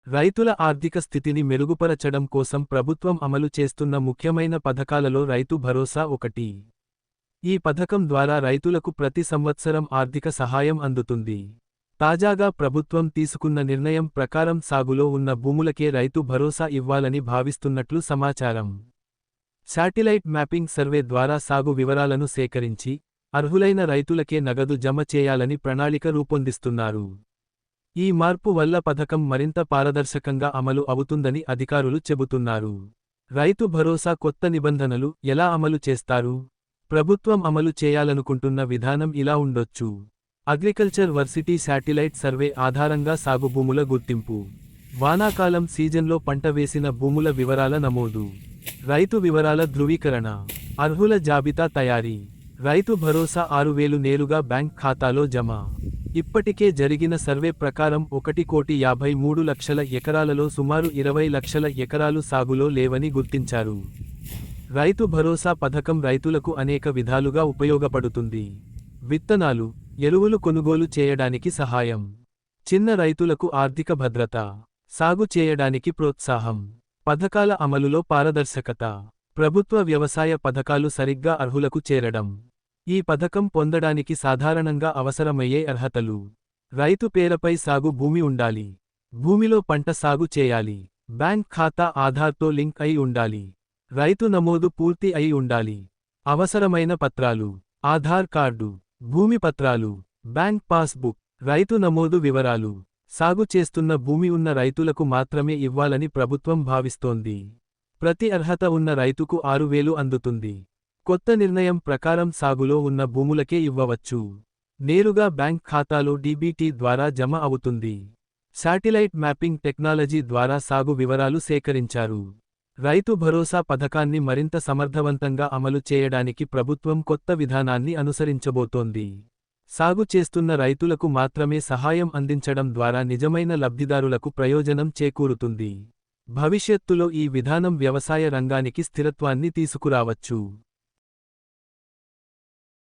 రైతుల ఆర్థిక స్థితిని మెరుగుపరచడం కోసం ప్రభుత్వం అమలు చేస్తున్న ముఖ్యమైన పథకాలలో రైతు భరోసా ఒకటి. ఈ పథకం ద్వారా రైతులకు ప్రతి సంవత్సరం ఆర్థిక సహాయం అందుతుంది. తాజాగా ప్రభుత్వం తీసుకున్న నిర్ణయం ప్రకారం సాగులో ఉన్న భూములకే రైతు భరోసా ఇవ్వాలని భావిస్తున్నట్లు సమాచారం. శాటిలైట్ మ్యాపింగ్ సర్వే ద్వారా సాగు వివరాలను సేకరించి, అర్హులైన రైతులకే నగదు జమ చేయాలని ప్రణాళిక రూపొందిస్తున్నారు. ఈ మార్పు వల్ల పథకం మరింత పారదర్శకంగా అమలు అవుతుందని అధికారులు చెబుతున్నారు. రైతు భరోసా కొత్త నిబంధనలు ఎలా అమలు చేస్తారు? ప్రభుత్వం అమలు చేయాలనుకుంటున్న విధానం ఇలా ఉండొచ్చు. అగ్రికల్చర్ వర్సిటీ శాటిలైట్ సర్వే ఆధారంగా సాగు భూముల గుర్తింపు. వానాకాలం సీజన్లో పంట వేసిన భూముల వివరాల నమోదు. రైతు వివరాల ధృవీకరణ. అర్హుల జాబితా తయారీ. రైతు భరోసా 6,000 నేరుగా బ్యాంక్ ఖాతాలో జమ. ఇప్పటికే జరిగిన సర్వే ప్రకారం 1,53,00,000 ఎకరాలలో సుమారు 20 లక్షల ఎకరాలు సాగులో లేవని గుర్తించారు. రైతు భరోసా పథకం రైతులకు అనేక విధాలుగా ఉపయోగపడుతుంది. విత్తనాలు, ఎరువులు కొనుగోలు చేయడానికి సహాయం. చిన్న రైతులకు ఆర్థిక భద్రత. సాగు చేయడానికి ప్రోత్సాహం. పథకాల అమలులో పారదర్శకత. ప్రభుత్వ వ్యవసాయ పథకాలు సరిగ్గా అర్హులకు చేరడం. ఈ పథకం పొందడానికి సాధారణంగా అవసరమయ్యే అర్హతలు. రైతు పేరుపై సాగు భూమి ఉండాలి. భూమిలో పంట సాగు చేయాలి. బ్యాంక్ ఖాతా ఆధార్తో లింక్ అయి ఉండాలి. రైతు నమోదు పూర్తి అయి ఉండాలి. అవసరమైన పత్రాలు: ఆధార్ కార్డు, భూమి పత్రాలు, బ్యాంక్ పాస్బుక్, రైతు నమోదు వివరాలు. సాగు చేస్తున్న భూమి ఉన్న రైతులకు మాత్రమే ఇవ్వాలని ప్రభుత్వం భావిస్తోంది. ప్రతి అర్హత ఉన్న రైతుకు 6,000 అందుతుంది. కొత్త నిర్ణయం ప్రకారం సాగులో ఉన్న భూములకే ఇవ్వవచ్చు. నేరుగా బ్యాంక్ ఖాతాలో డీబీటీ ద్వారా జమ అవుతుంది. శాటిలైట్ మ్యాపింగ్ టెక్నాలజీ ద్వారా సాగు వివరాలు సేకరించారు. రైతు భరోసా పథకాన్ని మరింత సమర్థవంతంగా అమలు చేయడానికి ప్రభుత్వం కొత్త విధానాన్ని అనుసరించబోతోంది. సాగు చేస్తున్న రైతులకు మాత్రమే సహాయం అందించడం ద్వారా నిజమైన లబ్ధిదారులకు ప్రయోజనం చేకూరుతుంది. భవిష్యత్తులో ఈ విధానం వ్యవసాయ రంగానికి స్థిరత్వాన్ని తీసుకురావచ్చు.